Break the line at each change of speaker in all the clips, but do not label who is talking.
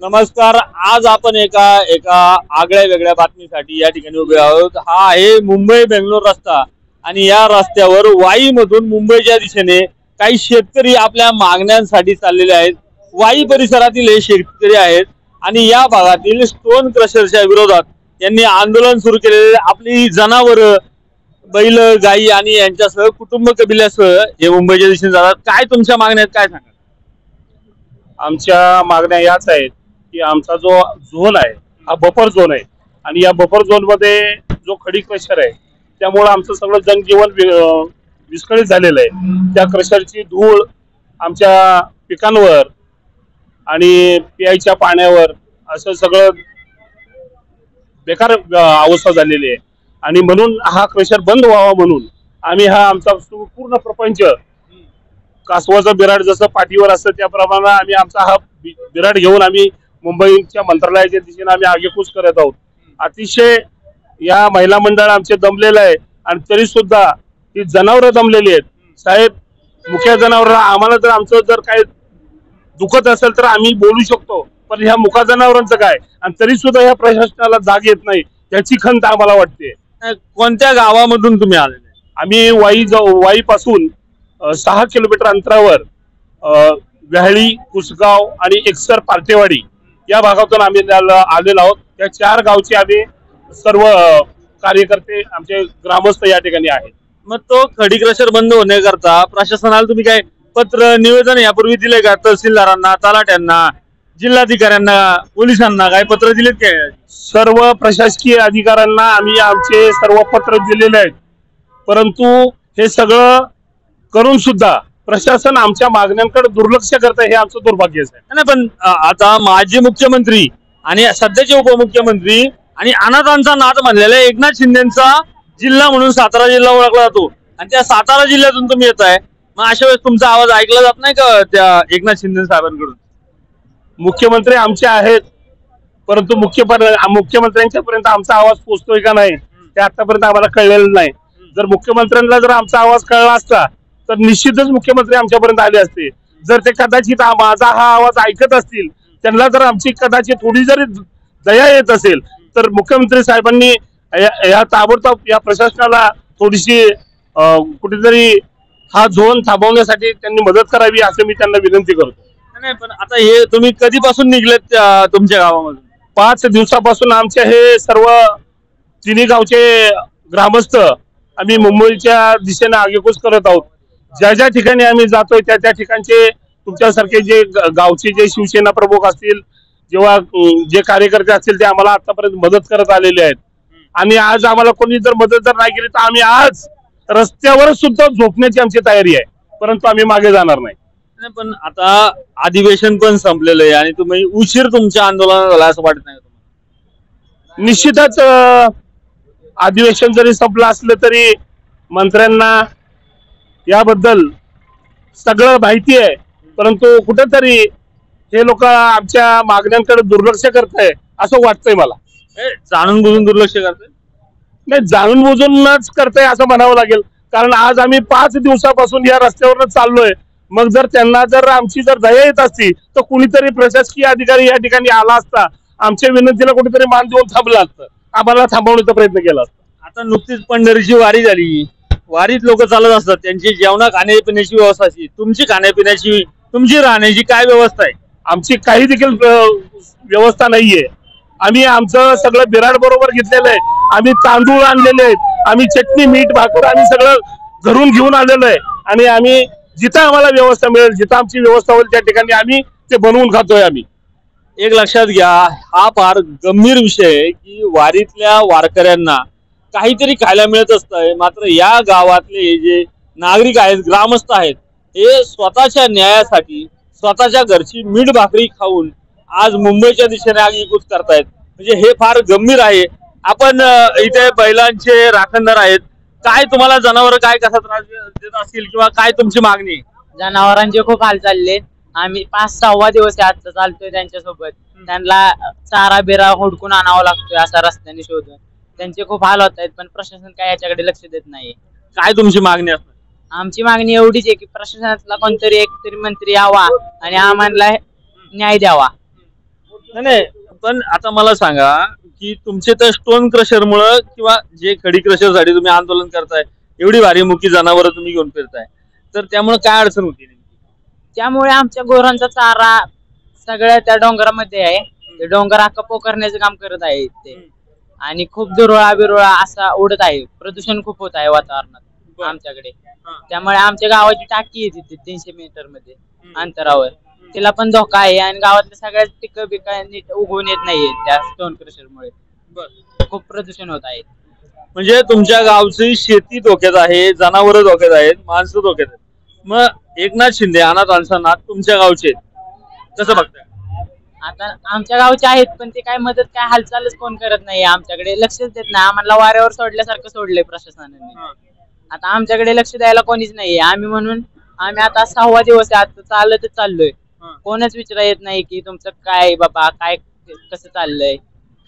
नमस्कार. आज आपण एका एका आगळ्या वेगळ्या बातमीसाठी या ठिकाणी उभे आहोत. हा आहे मुंबई बेंगलोर रस्ता आणि या रस्त्यावर वाईमधून मुंबईच्या दिशेने काही शेतकरी आपल्या मागण्यांसाठी चाललेले आहेत. वाई परिसरातील हे शेतकरी आहेत आणि या भागातील स्टोन क्रशरच्या विरोधात यांनी आंदोलन सुरू केलेले. आपली जनावरं, बैल, गायी आणि यांच्यासह कुटुंब कबिल्यासह हे मुंबईच्या दिशेने जातात. काय तुमच्या मागण्या आहेत, काय सांगा?
आमच्या मागण्या याच आहेत की आमचा जो झोन आहे हा बफर झोन आहे आणि या बफर झोन मध्ये जो खडी क्रशर आहे त्यामुळे आमचं सगळं जनजीवन विस्कळीत झालेलं आहे. त्या क्रशरची धूळ आमच्या पिकांवर आणि प्यायच्या पाण्यावर असं सगळं बेकार अवस्था झालेली आहे आणि म्हणून हा क्रशर बंद व्हावा म्हणून आम्ही हा आमचा पूर्ण प्रपंच कासवाचं बिराड जसं पाठीवर असतं त्याप्रमाणे आम्ही आमचा हा बिराड घेऊन आम्ही मुंबईच्या मंत्रालयाच्या दिशेने आम्ही आगेकूच करत आहोत. अतिशय या महिला मंडळ आमचे दमलेलं आहे आणि तरी सुद्धा ही जनावरं दमलेली आहेत. साहेब, मुख्य जनावरांना आम्हाला जर आमचं जर काय दुखत असेल तर आम्ही बोलू शकतो, पण ह्या मुका जनावरांचं काय? आणि तरी सुद्धा ह्या प्रशासनाला जाग येत नाही, याची खंत आम्हाला वाटते.
कोणत्या गावामधून तुम्ही आलेले?
आम्ही वाई पासून 6 किलोमीटर अंतरावर व्याहळी, कुसगाव आणि एकसर पार्टेवाडी या भागातून आम्ही आलेलो आहोत. त्या 4 गावचे आम्ही सर्व कार्यकर्ते आमचे ग्रामस्थ या ठिकाणी आहेत.
मग तो खडी क्रशर बंद होण्याकरता प्रशासनाला तुम्ही काय पत्र, निवेदन यापूर्वी दिले का? तहसीलदारांना, तलाट्यांना, जिल्हाधिकाऱ्यांना, पोलिसांना काय पत्र दिलेत काय?
सर्व प्रशासकीय अधिकाऱ्यांना आम्ही आमचे सर्व पत्र दिलेले आहेत, परंतु हे सगळं करून सुद्धा प्रशासन आमच्या मागण्यांकडे दुर्लक्ष करत आहे. हे आमचं दुर्भाग्य आहे.
नाही, पण आता माजी मुख्यमंत्री आणि सध्याचे उपमुख्यमंत्री आणि अनाथांचा नाद म्हणलेला एकनाथ शिंदेचा जिल्हा म्हणून सातारा जिल्हा ओळखला जातो आणि त्या सातारा जिल्ह्यातून तुम्ही येत आहे. मग अशा वेळेस तुमचा आवाज ऐकला जात नाही का त्या एकनाथ शिंदे साहेबांकडून?
मुख्यमंत्री आमचे आहेत, परंतु मुख्यमंत्र्यांच्या पर्यंत आमचा आवाज पोहोचतोय का नाही ते आतापर्यंत आम्हाला कळलेलं नाही. जर मुख्यमंत्र्यांना जर आमचा आवाज कळला असता तर निश्चितच मुख्यमंत्री आमच्यापर्यंत आले असते. जर ते कदाचित माझा हा आवाज ऐकत असतील, त्यांना जर आमची कदाचित थोडी जरी दया येत असेल तर मुख्यमंत्री साहेबांनी या ताबडतोब या प्रशासनाला थोडीशी कुठेतरी हा झोन थांबवण्यासाठी त्यांनी मदत करावी असं मी त्यांना विनंती करतो.
नाही, पण आता हे तुम्ही कधीपासून निघलेत तुमच्या गावामधून?
5 दिवसापासून आमचे हे सर्व तिन्ही गावचे ग्रामस्थ आम्ही मुंबईच्या दिशेने आगेकूच करत आहोत. ज्या ठिकाणी आम्ही जातोय त्या ठिकाणचे तुमच्यासारखे जे गावचे जे शिवसेना प्रमुख असतील, जेव्हा जे कार्यकर्ते असतील ते आम्हाला आतापर्यंत मदत करत आलेले आहेत आणि आज आम्हाला कोणी जर मदत जर नाही केली तर आम्ही आज रस्त्यावर सुद्धा झोपण्याची आमची तयारी आहे, परंतु आम्ही मागे जाणार नाही.
पण आता अधिवेशन पण संपलेलं आहे आणि तुम्ही उशीर तुमच्या आंदोलनाला झाला असं वाटत नाही?
निश्चितच अधिवेशन जरी संपलं असलं तरी मंत्र्यांना याबद्दल सगळं माहिती आहे, परंतु कुठेतरी हे लोक आमच्या मागण्यांकडे दुर्लक्ष करताय असं वाटतंय मला.
जाणून बुजून दुर्लक्ष करताय?
नाही, जाणून बुजूनच करताय असं म्हणावं लागेल, कारण आज आम्ही 5 दिवसापासून या रस्त्यावर चाललोय. मग जर त्यांना जर आमची जर दया येत असती तर कुणीतरी प्रशासकीय अधिकारी या ठिकाणी आला असता, आमच्या विनंतीला कुठेतरी मान देऊन थांबलं असतं, आम्हाला थांबवण्याचा प्रयत्न केला असता.
आता नुकतीच पंढरीची वारी झाली, वारीत लोक चालत असतात, त्यांची जेवणा खाण्यापिण्याची व्यवस्था अशी, तुमची खाण्यापिण्याची, तुमची राहण्याची काय व्यवस्था आहे?
आमची काही देखील व्यवस्था नाहीये. आम्ही आमचं सगळं बिराड बरोबर घेतलेलं आहे, आम्ही तांदूळ आणलेले आहेत, आम्ही चटणी, मीठ, भाकर आम्ही सगळं घरून घेऊन आलेलो आहे आणि आम्ही जिथं आम्हाला व्यवस्था मिळेल, जिथं आमची व्यवस्था होईल त्या ठिकाणी आम्ही ते बनवून खातोय. आम्ही
एक लक्षात घ्या, हा फार गंभीर विषय आहे की वारीतल्या वारकऱ्यांना काहीतरी खायला मिळत असतंय, मात्र या गावातले जे नागरिक आहेत, ग्रामस्थ आहेत, हे स्वतःच्या न्यायासाठी स्वतःच्या घरची मीठ भाकरी खाऊन आज मुंबईच्या दिशेने आगेकूच करतायत. म्हणजे हे फार गंभीर आहे. आपण इथे बैलांचे राखणदार आहेत, काय तुम्हाला जनावर काय कसा त्रास देत असतील किंवा काय तुमची मागणी?
जनावरांचे खूप हाल चालले. आम्ही 5-6 दिवस आता चालतोय त्यांच्यासोबत. त्यांना चारा बिरा हुडकून आणावा लागतोय असा रस्त्याने शोधून. त्यांचे खूप हाल होत आहेत, पण प्रशासन काय याच्याकडे लक्ष देत नाही.
काय तुमची मागणी असते?
आमची मागणी एवढीच आहे की प्रशासनातला कोणतरी एक तरी मंत्री यावा आणि आम्हाला न्याय द्यावा.
नाही, पण आता मला सांगा की तुमचे तर स्टोन क्रशर मुळे किंवा जे खडी क्रशर साठी तुम्ही आंदोलन करताय, एवढी भारी मुकी जनावर तुम्ही घेऊन फिरताय, तर त्यामुळे काय अडचण होती नेमकी?
त्यामुळे आमच्या गुरांचा चारा सगळ्या त्या डोंगरामध्ये आहे. ते डोंगर अख्खा पोखरण्याचं काम करत आहे ते. आणि खूप दुरळा बिरुळा असा उडत आहे. प्रदूषण खूप होत आहे वातावरणात आमच्याकडे. त्यामुळे आमच्या गावाची टाकी आहे तिथे 300 मीटर मध्ये अंतरावर. तिला पण धोका आहे आणि गावातल्या सगळ्याच पिकं बिकं नीट उगवून येत नाहीये त्या स्टोन क्रशर मुळे. खूप प्रदूषण होत आहे.
म्हणजे तुमच्या गावची शेती धोक्यात आहे, जनावर धोक्यात आहेत, माणसं धोक्यात आहेत. मग एकनाथ शिंदे अनाथ नाथ तुमच्या गावचे आहेत. कसं बघताय?
आता आमच्या गावचे आहेत पण ते काय मदत काय हालचालच कोण करत नाही. आमच्याकडे लक्षच देत नाही. आम्हाला वाऱ्यावर सोडल्यासारखं सोडलंय प्रशासनाने. आता आमच्याकडे लक्ष द्यायला कोणीच नाहीये. आम्ही आता 6वा दिवस आहे. आता चालतच चाललोय. कोणच विचारा येत नाही की तुमचं काय बाबा, काय कसं चाललंय.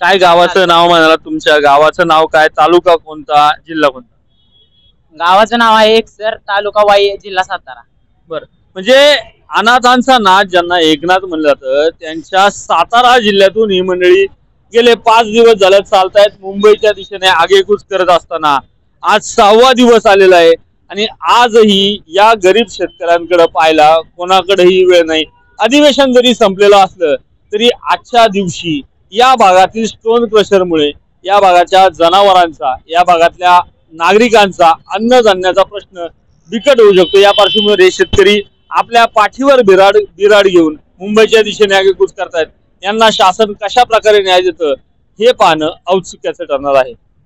काय गावाचं नाव म्हणाला? तुमच्या गावाचं नाव काय? तालुका कोणता? जिल्हा कोणता?
गावाचं नाव आहे एकसर, तालुका वाई, जिल्हा सातारा.
बरं, म्हणजे अनाथांचा नाथ ज्यांना एकनाथ म्हणलं जातं, त्यांच्या सातारा जिल्ह्यातून ही मंडळी गेले 5 दिवस झाले चालतायत मुंबईच्या दिशेने आगेकूच करत असताना आज 6वा दिवस आलेला आहे. आणि आजही या गरीब शेतकऱ्यांकडे पाहायला कोणाकडेही वेळ नाही. अधिवेशन जरी संपलेलं असलं तरी आजच्या दिवशी या भागातील स्टोन क्रशरमुळे या भागाच्या जनावरांचा, या भागातल्या नागरिकांचा अन्नधान्याचा प्रश्न बिकट होऊ शकतो. या पार्श्वभूमीवर हे शेतकरी आपल्या पाठीवर बिराड घेऊन मुंबईच्या दिशेने आगेकूच करतायत. यांना शासन कशा प्रकारे न्याय देतं हे पाहणं औत्सुक्याचं ठरणार आहे.